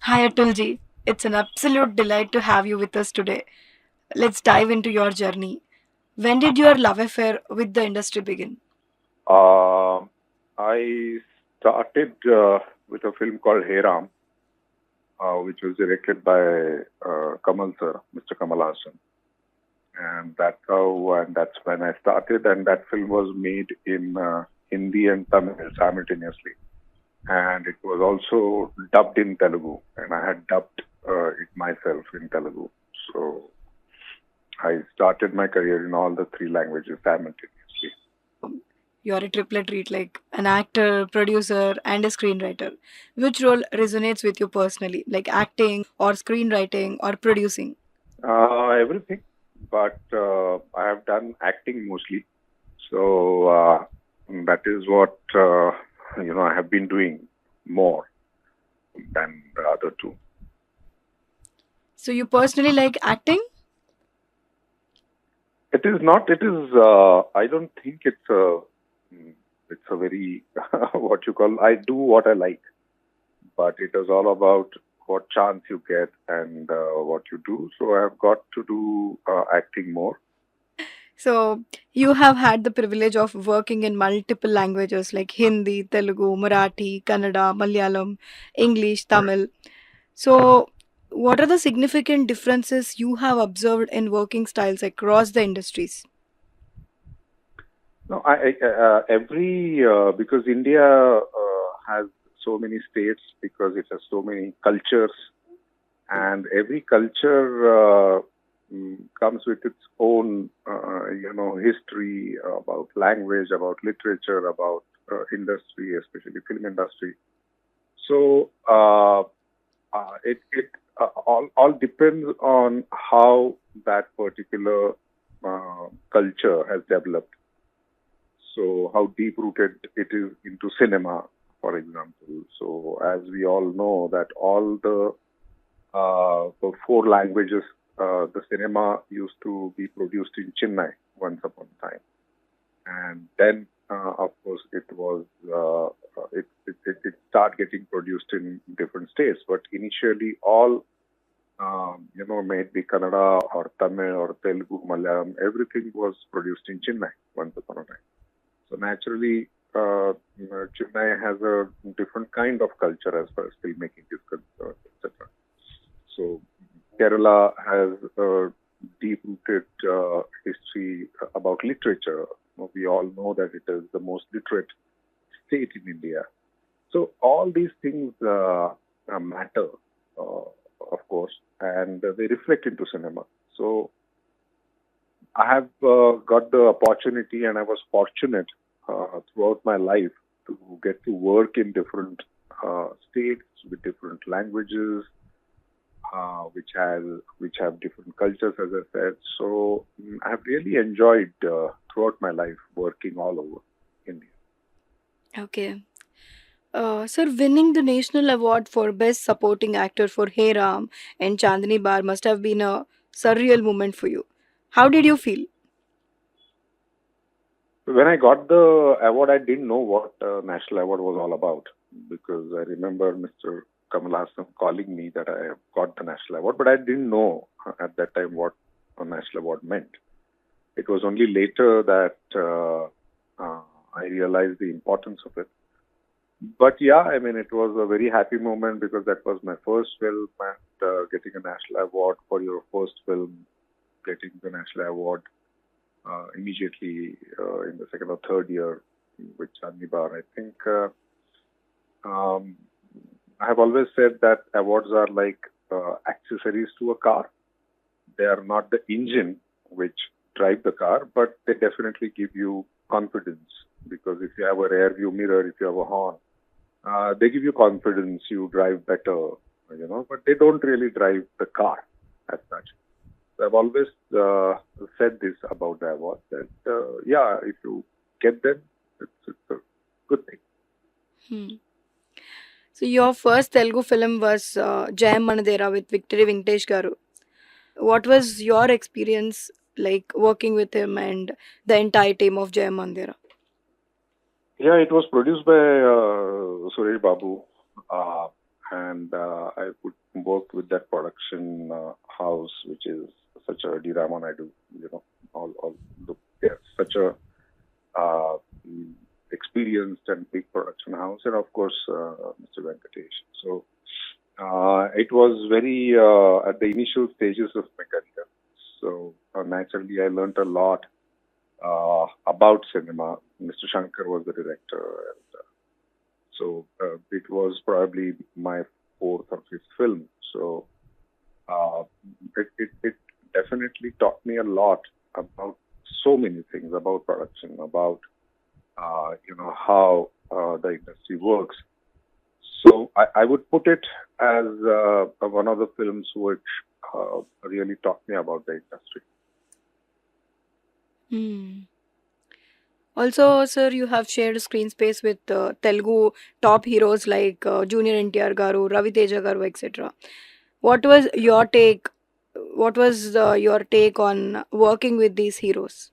Hi Atulji, it's an absolute delight to have you with us today. Let's dive into your journey. When did your love affair with the industry begin? Uh, I started with a film called Hey Ram, which was directed by Kamal sir, Mr. Kamal Hassan, and that's when I started. And that film was made in Hindi and Tamil simultaneously, and it was also dubbed in Telugu, and I had dubbed it myself in Telugu. So I started my career in all the three languages simultaneously. You're a triplet treat like an actor, producer, and a screenwriter. Which role resonates with you personally, like acting or screenwriting or producing? Everything, but I have done acting mostly. So that is what I have been doing more than the other two. So you personally like acting? It is not. It is. I don't think it's a. It's a very what you call. I do what I like, but it is all about what chance you get and what you do. So I have got to do acting more. So you have had the privilege of working in multiple languages like Hindi, Telugu, Marathi, Kannada, Malayalam, English, Tamil. So, what are the significant differences you have observed in working styles across the industries? No, every because India has so many states because it has so many cultures, and every culture comes with its own, history about language, about literature, about industry, especially film industry. So it all depends on how that particular culture has developed. So how deep rooted it is into cinema, for example. So as we all know that all the four languages, the cinema used to be produced in Chennai once upon a time, and then of course it started getting produced in different states. But initially, all may it be Kannada or Tamil or Telugu, Malayalam, everything was produced in Chennai once upon a time. So naturally, Chennai has a different kind of culture as far as filmmaking is concerned, etc. So Kerala has a deep-rooted history about literature. We all know that it is the most literate state in India. So all these things matter, of course, and they reflect into cinema. So I have got the opportunity, and I was fortunate throughout my life to get to work in different states with different languages, which have different cultures, as I said. So I've really enjoyed throughout my life working all over India. Okay. Sir, winning the national award for Best Supporting Actor for Hey Ram and Chandni Bar must have been a surreal moment for you. How did you feel? When I got the award, I didn't know what national award was all about because I remember Mr. Kamal Hassan calling me that I have got the national award, but I didn't know at that time what a national award meant. It was only later that I realized the importance of it. But yeah, I mean, it was a very happy moment because that was my first film and getting a national award for your first film, getting the national award immediately in the second or third year with Chandni Bar. I think um, I have always said that awards are like accessories to a car. They are not the engine which drive the car, but they definitely give you confidence because if you have a rear view mirror, if you have a horn, they give you confidence. You drive better, but they don't really drive the car as such. So I've always said this about the awards that yeah, if you get them, it's a good thing. Hmm. So, your first Telugu film was Jayam Manadera with Victory Venkatesh Garu. What was your experience like working with him and the entire team of Jayam Manadera? Yeah, it was produced by Suresh Babu. and I would work with that production house, which is such a Dirama I do, all they're such a uh, mm, experienced and big production house, and of course Mr. Venkatesh. So it was very at the initial stages of my career. So naturally, I learned a lot about cinema. Mr. Shankar was the director, and so it was probably my fourth or fifth film. So uh, it definitely taught me a lot about so many things about production, about how the industry works. So I would put it as one of the films which really taught me about the industry. Hmm. Also, sir, you have shared screen space with Telugu top heroes like Junior NTR Garu, Ravi Teja Garu, etc. What was your take? What was your take on working with these heroes?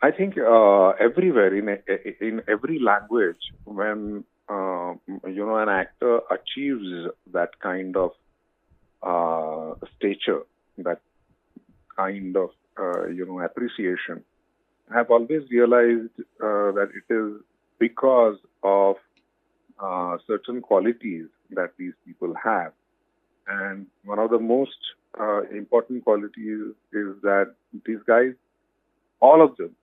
I think everywhere in every language, when an actor achieves that kind of stature, that kind of appreciation, I've always realized that it is because of certain qualities that these people have. And one of the most important qualities is that these guys, all of them,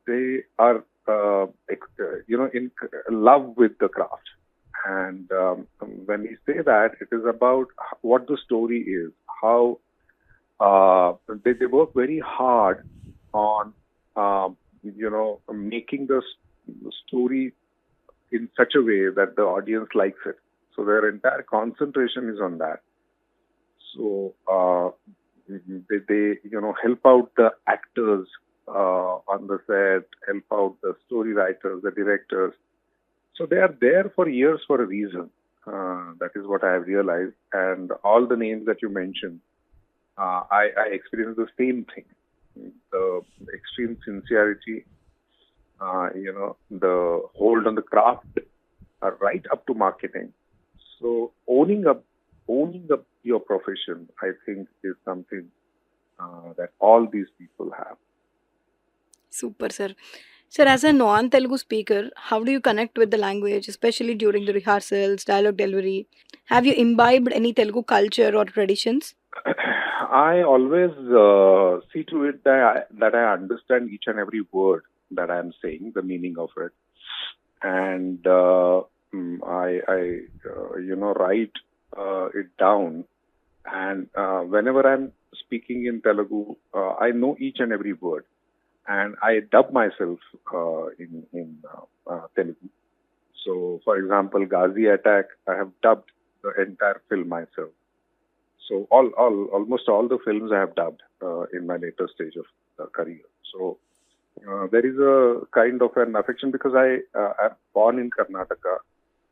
they are, in love with the craft. And when we say that, it is about what the story is, how they work very hard on, making the story in such a way that the audience likes it. So their entire concentration is on that. So they help out the actors on the set, help out the story writers, the directors. So they are there for years for a reason. That is what I have realized. And all the names that you mentioned, I experienced the same thing. The extreme sincerity, the hold on the craft, right up to marketing. So owning up your profession, I think, is something that all these people have. Super, sir. Sir, as a non Telugu speaker, how do you connect with the language, especially during the rehearsals, dialogue delivery? Have you imbibed any Telugu culture or traditions? I always see to it that I understand each and every word that I'm saying, the meaning of it, and I write it down. And whenever I'm speaking in Telugu, I know each and every word, and I dub myself in Telugu. So, for example, Ghazi Attack, I have dubbed the entire film myself. So almost all the films I have dubbed in my later stage of career. So there is a kind of an affection because I'm born in Karnataka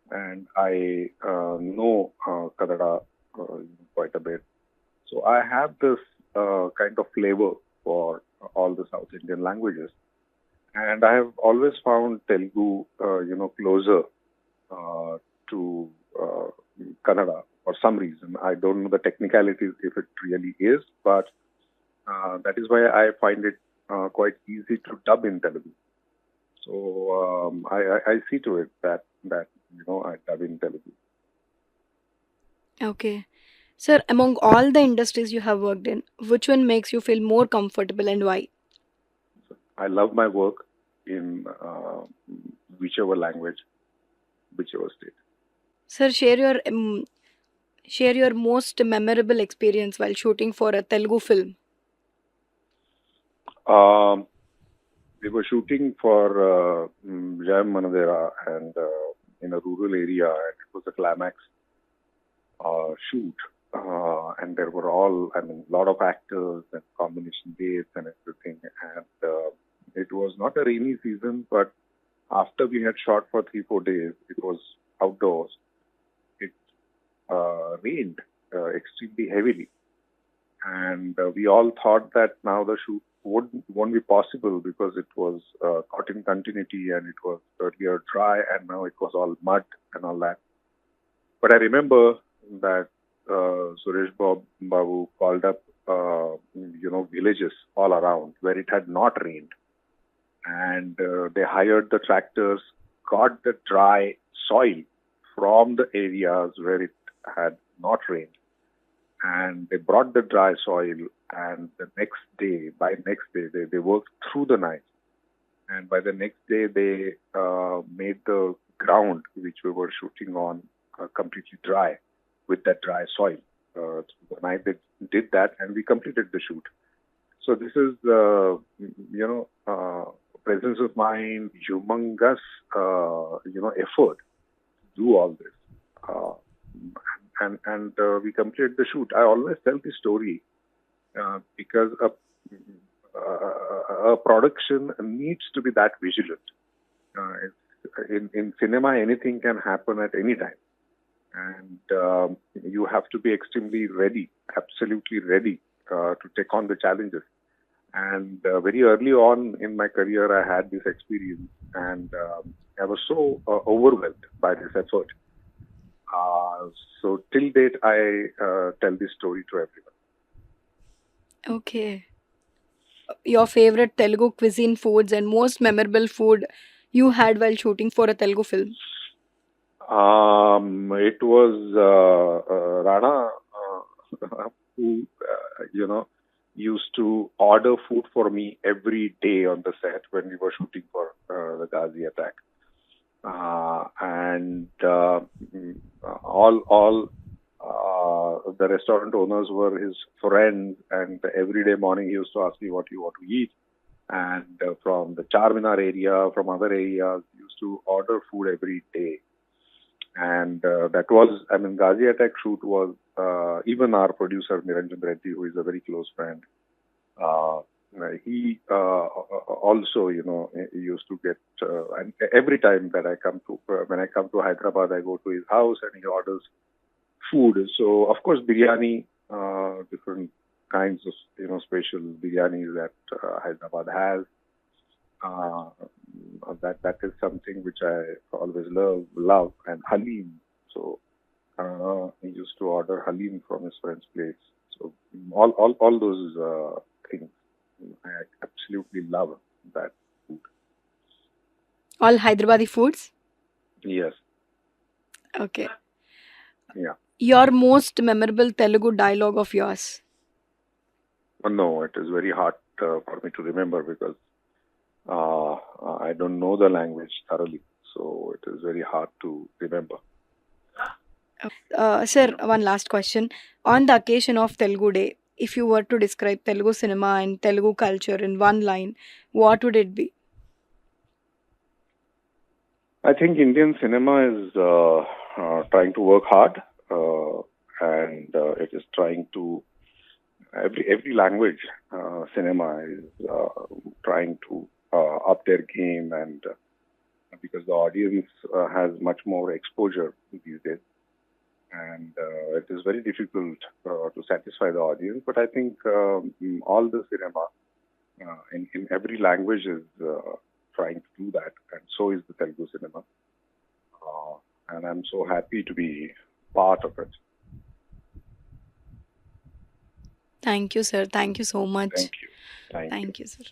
and I know Kannada quite a bit. So I have this kind of flavor for all the South Indian languages, and I have always found Telugu, closer to Kannada for some reason. I don't know the technicalities if it really is, but that is why I find it quite easy to dub in Telugu. So I see to it that I dub in Telugu. Okay. Sir, among all the industries you have worked in, which one makes you feel more comfortable and why? I love my work in whichever language, whichever state. Sir, share your most memorable experience while shooting for a Telugu film. We were shooting for Jayam Manadera and in a rural area, and it was a climax shoot. And there were a lot of actors and combination dates and everything. And it was not a rainy season, but after we had shot for 3-4 days, it was outdoors. It rained extremely heavily. And we all thought that now the shoot won't be possible because it was caught in continuity and it was earlier dry and now it was all mud and all that. But I remember that Suresh Babu called up, villages all around where it had not rained, and they hired the tractors, got the dry soil from the areas where it had not rained, and they brought the dry soil, and by next day, they worked through the night, and by the next day, they made the ground which we were shooting on completely dry with that dry soil. Through the night, they did that, and we completed the shoot. So this is, presence of mind, humongous, effort to do all this. Uh, and we completed the shoot. I always tell this story because a production needs to be that vigilant. In cinema, anything can happen at any time. And you have to be extremely ready, absolutely ready to take on the challenges. And very early on in my career, I had this experience, and I was so overwhelmed by this effort. So till date, I tell this story to everyone. Okay. Your favorite Telugu cuisine foods and most memorable food you had while shooting for a Telugu film? It was Rana who, used to order food for me every day on the set when we were shooting for the Ghazi attack. And all the restaurant owners were his friends, and every day morning he used to ask me what you want to eat. And from the Charminar area, from other areas, he used to order food every day. And that was, Ghazi attack shoot was, even our producer, Niranjan Reddy, who is a very close friend, he also, he used to get, and every time that when I come to Hyderabad, I go to his house and he orders food. So, of course, biryani, different kinds of, special biryanis that Hyderabad has. That is something which I always love, and halim. So he used to order halim from his friend's place. So all those things, I absolutely love that food. All Hyderabadi foods? Yes, Okay. yeah. Your most memorable Telugu dialogue of yours? No, it is very hard for me to remember because I don't know the language thoroughly. So it is very hard to remember. Sir, one last question. On the occasion of Telugu Day, if you were to describe Telugu cinema and Telugu culture in one line, what would it be? I think Indian cinema is trying to work hard, and it is trying to every language cinema is trying to up their game, and because the audience has much more exposure these days, and it is very difficult to satisfy the audience. But I think all the cinema in every language is trying to do that, and so is the Telugu cinema. And I'm so happy to be part of it. Thank you, sir. Thank you so much. Thank you. Thank you, sir.